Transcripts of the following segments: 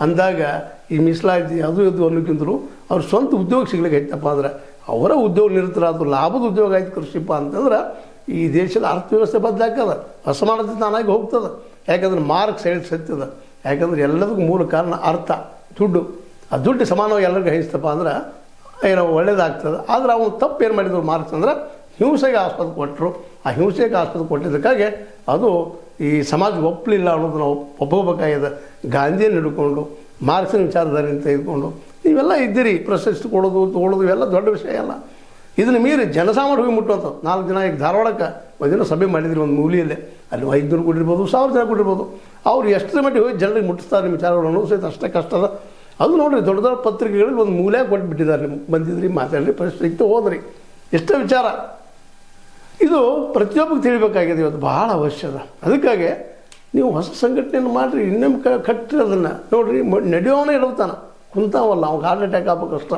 ಅಂದಾಗ ಈ ಮೀಸಲಾತಿ ಅದು ಇದು ಅನ್ನೋಕ್ಕಿಂತಲೂ ಅವ್ರ ಸ್ವಂತ ಉದ್ಯೋಗ ಸಿಗ್ಲಿಕ್ಕೆ ಐತಪ್ಪ ಅಂದ್ರೆ ಅವರ ಉದ್ಯೋಗ ನಿರತರಾದ್ರು ಲಾಭದ ಉದ್ಯೋಗ ಆಯ್ತು ಕೃಷಿಪ್ಪ ಅಂತಂದ್ರೆ ಈ ದೇಶದ ಅರ್ಥವ್ಯವಸ್ಥೆ ಬದಲಾಗ್ತದೆ, ಅಸಮಾನತೆ ತಾನಾಗಿ ಹೋಗ್ತದೆ. ಯಾಕಂದ್ರೆ ಮಾರ್ಕ್ ಸೈಡ್ ಸತ್ಯದ. ಯಾಕಂದ್ರೆ ಎಲ್ಲದಕ್ಕೂ ಮೂಲ ಕಾರಣ ಅರ್ಥ, ದುಡ್ಡು. ಆ ದುಡ್ಡು ಸಮಾನವಾಗಿ ಎಲ್ಲರಿಗೂ ಹೈಸ್ತಪ್ಪ ಅಂದ್ರೆ ಏನೋ ಒಳ್ಳೇದಾಗ್ತದೆ. ಆದರೆ ಅವನು ತಪ್ಪು ಏನು ಮಾಡಿದ್ರು ಮಾರ್ಕ್ಸ್ ಅಂದ್ರೆ ಹಿಂಸೆಗೆ ಆಸ್ಪದ ಕೊಟ್ಟರು. ಆ ಹಿಂಸೆಗೆ ಆಸ್ಪದ ಕೊಟ್ಟಿದ್ದಕ್ಕಾಗಿ ಅದು ಈ ಸಮಾಜ ಒಪ್ಪಲಿಲ್ಲ ಅನ್ನೋದು ನಾವು ಒಪ್ಪಬೇಕಾಗಿದೆ. ಗಾಂಧಿಯನ್ನು ಹಿಡ್ಕೊಂಡು ಮಾರ್ಕ್ಸಿನ ವಿಚಾರಧಾರೆಯನ್ನು ತೆಗೆದುಕೊಂಡು ನೀವೆಲ್ಲ ಇದ್ದೀರಿ, ಪ್ರಶಸ್ತಿ ಕೊಡೋದು ತೊಗೊಳೋದು ಇವೆಲ್ಲ ದೊಡ್ಡ ವಿಷಯ ಅಲ್ಲ. ಇದನ್ನು ಮೀರಿ ಜನಸಾಮಾನ್ಯ ಹೋಗಿ ಮುಟ್ಟುವಂಥ 4 ಜನ ಈಗ ಧಾರವಾಡಕ್ಕೆ ಒಂದಿನ ಸಭೆ ಮಾಡಿದ್ರಿ ಒಂದು ಮೂಲೆಯಲ್ಲೇ. ಅಲ್ಲಿ 500 ಕೊಟ್ಟಿರ್ಬೋದು, 1000 ಜನ ಕೊಟ್ಟಿರ್ಬೋದು. ಅವ್ರು ಎಷ್ಟರ ಮಟ್ಟಿಗೆ ಹೋಗಿ ಜನರಿಗೆ ಮುಟ್ಟಿಸ್ತಾರೆ ನಿಮ್ಮ ವಿಚಾರಗಳು ಅನ್ನೋದು ಸಹಿತ ಅಷ್ಟೇ ಕಷ್ಟ ಅದ. ಅದು ನೋಡಿರಿ, ದೊಡ್ಡ ದೊಡ್ಡ ಪತ್ರಿಕೆಗಳಲ್ಲಿ ಒಂದು ಮೂಲೆ ಕೊಟ್ಬಿಟ್ಟಿದ್ದಾರೆ. ನಿಮ್ಗೆ ಬಂದಿದ್ರಿ, ಮಾತಾಡ್ರಿ, ಪರಿಸ್ಥಿತಿ ಹೋದ್ರಿ, ಎಷ್ಟೇ ವಿಚಾರ. ಇದು ಪ್ರತಿಯೊಬ್ಬರಿಗೆ ತಿಳಿಬೇಕಾಗಿದೆ, ಇವತ್ತು ಭಾಳ ಅವಶ್ಯದ. ಅದಕ್ಕಾಗಿ ನೀವು ಹೊಸ ಸಂಘಟನೆಯನ್ನು ಮಾಡಿರಿ, ಇನ್ನೊಮ್ಮೆ ಕಟ್ಟಿರಿ ಅದನ್ನು ನೋಡಿರಿ. ನಡೆಯೋನೇ ಇಡತಾನೆ, ಕುಂತಾವಲ್ಲ, ಅವ್ಗೆ ಹಾರ್ಟ್ ಅಟ್ಯಾಕ್ ಆಗ್ಬೇಕು ಕಷ್ಟ.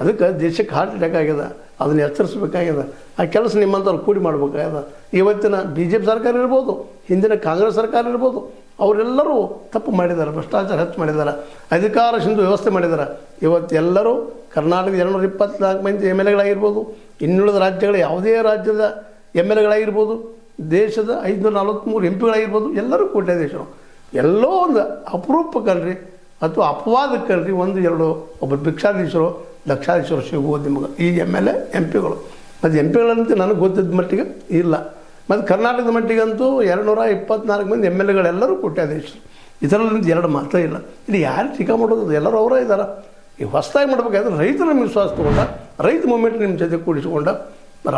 ಅದಕ್ಕೆ ದೇಶಕ್ಕೆ ಹಾರ್ಟ್ ಅಟ್ಯಾಕ್ ಆಗ್ಯದ, ಅದನ್ನು ಎಚ್ಚರಿಸ್ಬೇಕಾಗ್ಯದ. ಆ ಕೆಲಸ ನಿಮ್ಮಂಥವ್ರು ಕೂಡಿ ಮಾಡ್ಬೇಕಾಗ್ಯದ. ಇವತ್ತಿನ BJP ಸರ್ಕಾರ ಇರ್ಬೋದು, ಹಿಂದಿನ ಕಾಂಗ್ರೆಸ್ ಸರ್ಕಾರ ಇರ್ಬೋದು, ಅವರೆಲ್ಲರೂ ತಪ್ಪು ಮಾಡಿದ್ದಾರೆ, ಭ್ರಷ್ಟಾಚಾರ ಹೆಚ್ಚು ಮಾಡಿದ್ದಾರೆ, ಅಧಿಕಾರ ಸಿಂಧು ವ್ಯವಸ್ಥೆ ಮಾಡಿದ್ದಾರೆ. ಇವತ್ತೆಲ್ಲರೂ ಕರ್ನಾಟಕದ 224 ಮಂದಿ MLA ಗಳಾಗಿರ್ಬೋದು, ಇನ್ನುಳಿದ ರಾಜ್ಯಗಳ ಯಾವುದೇ ರಾಜ್ಯದ MLA ಗಳಾಗಿರ್ಬೋದು, ದೇಶದ 543 MP ಗಳಾಗಿರ್ಬೋದು, ಎಲ್ಲರೂ ಕೋಟ್ಯಾಧೀಶರು. ಎಲ್ಲೋ ಒಂದು ಅಪರೂಪ ಕಲ್ರಿ ಅಥವಾ ಅಪವಾದ ಕಲ್ರಿ, 1-2 ಒಬ್ಬರು ಭಿಕ್ಷಾಧೀಶರು ಲಕ್ಷಾಧೀಶರು ಸಿಗುವುದು ನಿಮಗೆ ಈ MLA MP ಗಳು. ಮತ್ತು MP ಗಳಂತೂ ನನಗೆ ಗೊತ್ತಿದ್ದ ಮಟ್ಟಿಗೆ ಇಲ್ಲ. ಮತ್ತು ಕರ್ನಾಟಕದ ಮಟ್ಟಿಗಂತೂ 224 ಮಂದಿ MLA ಗಳೆಲ್ಲರೂ ಕೋಟ್ಯಾಧೀಶರು. ಇದರಲ್ಲಿ 2 ಮಾತ್ರ ಇಲ್ಲ. ಇಲ್ಲಿ ಯಾರು ಟೀಕಾ ಮಾಡೋದು, ಎಲ್ಲರೂ ಅವರೇ ಇದ್ದಾರೆ. ಈ ಹೊಸದಾಗಿ ಮಾಡ್ಬೇಕಾದ್ರೆ ರೈತರ ವಿಶ್ವಾಸ ತೊಗೊಂಡ, ರೈತ ಮೂಮೆಂಟ್ ನಿಮ್ಮ ಜೊತೆ ಕೂಡಿಸ್ಕೊಂಡ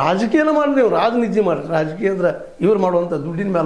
ರಾಜಕೀಯನ ಮಾಡಿ, ನೀವು ರಾಜನೀತಿ ಮಾಡಿ. ರಾಜಕೀಯ ಅಂದರೆ ಇವ್ರು ಮಾಡುವಂಥ ದುಡ್ಡಿನ ಮೇಲೆ